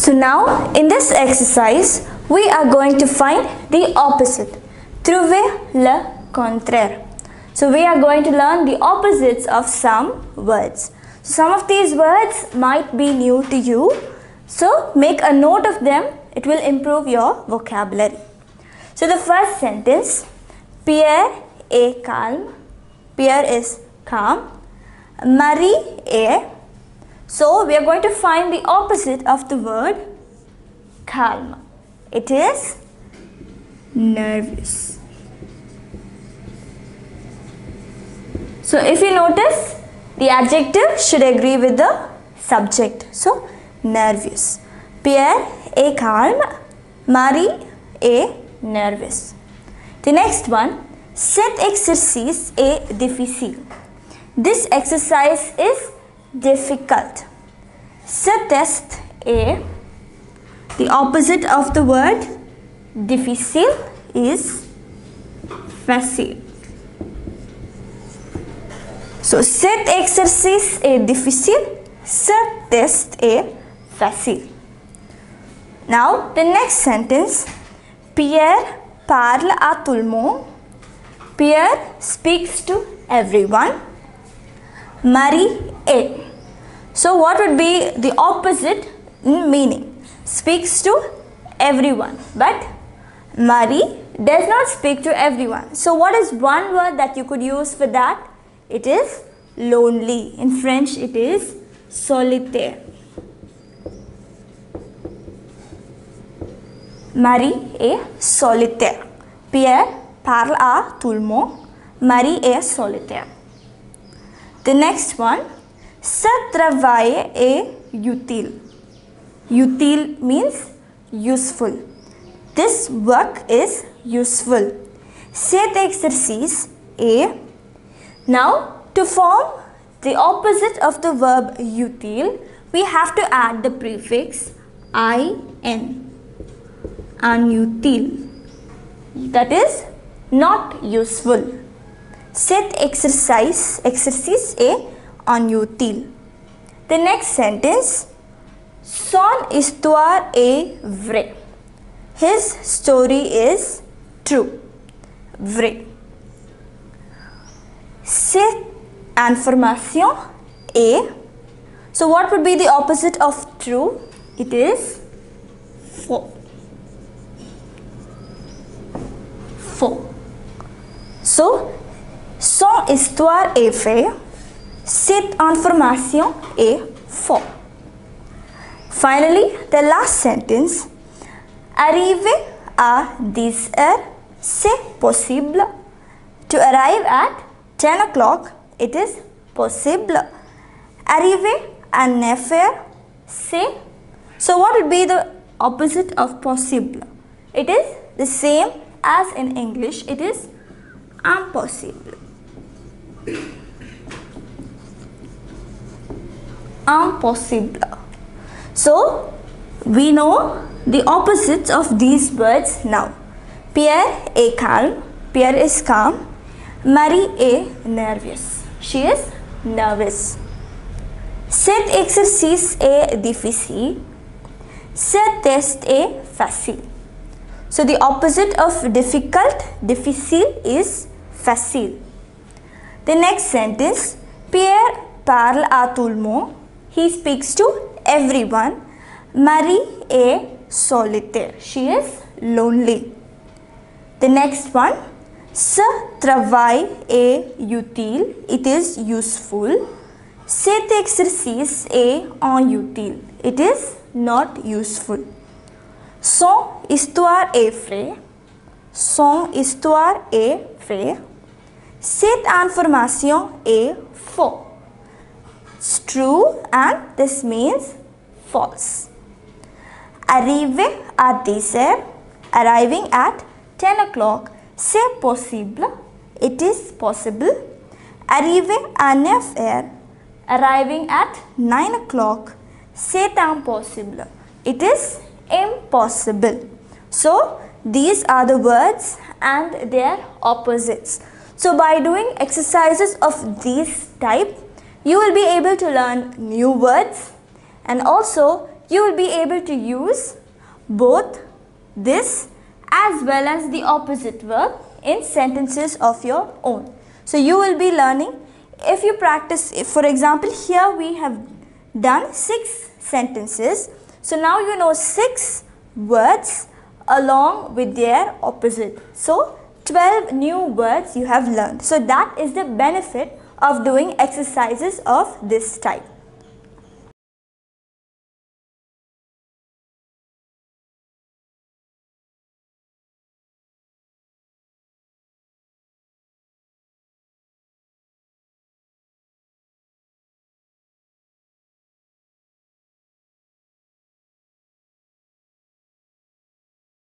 So now in this exercise we are going to find the opposite. Trouvez le contraire. So we are going to learn the opposites of some words. So some of these words might be new to you. So make a note of them. It will improve your vocabulary. So the first sentence, Pierre est calme. Pierre is calm. Marie est. So we are going to find the opposite of the word calm. It is nervous. So if you notice, the adjective should agree with the subject. So nervous. Pierre est calme. Marie est nervous. The next one, cet exercice est difficile. This exercise is difficult. Ce test est, the opposite of the word difficile is facile. So cet exercice est difficile, ce test est facile. Now the next sentence, Pierre parle à tout le monde. Pierre speaks to everyone. Marie est. So what would be the opposite in meaning? Speaks to everyone. But Marie does not speak to everyone. So what is one word that you could use for that? It is lonely. In French it is solitaire. Marie est solitaire. Pierre parle à tout le monde. Marie est solitaire. The next one, ce travail est utile. Utile means useful. This work is useful. Cet exercice est. Now, to form the opposite of the verb utile, we have to add the prefix in. Inutile. That is not useful. Cet exercice est inutile. The next sentence, son histoire est vraie. His story is true. Vrai. Cette information est. So what would be the opposite of true? It is faux. Faux. So son histoire est vraie. Cette information est faux. Finally, the last sentence. Arriver à 10 heures, c'est possible. To arrive at 10 o'clock, it is possible. Arriver à 9 heures, c'est. So what would be the opposite of possible? It is the same as in English. It is impossible. Impossible. So we know the opposites of these words now. Pierre est calme. Pierre is calm. Marie est nervous. She is nervous. Cet exercice est difficile. Ce test est facile. So the opposite of difficult, difficile is facile. The next sentence, Pierre parle à tout le monde. He speaks to everyone. Marie est solitaire. She is lonely. The next one, ce travail est utile. It is useful. Cet exercice est inutile. It is not useful. Son histoire est vraie. Son histoire est vraie. Cette information est faux. It's true and this means false. Arriver à 10 heures. Arriving at 10 o'clock. C'est possible. It is possible. Arriver à 9 heures. Arriving at 9 o'clock. C'est impossible. It is impossible. So these are the words and their opposites. So by doing exercises of this type, you will be able to learn new words and also you will be able to use both this as well as the opposite verb in sentences of your own. So you will be learning, if you practice, for example, here we have done 6 sentences. So now you know 6 words along with their opposite. So 12 new words you have learned. So that is the benefit of doing exercises of this type.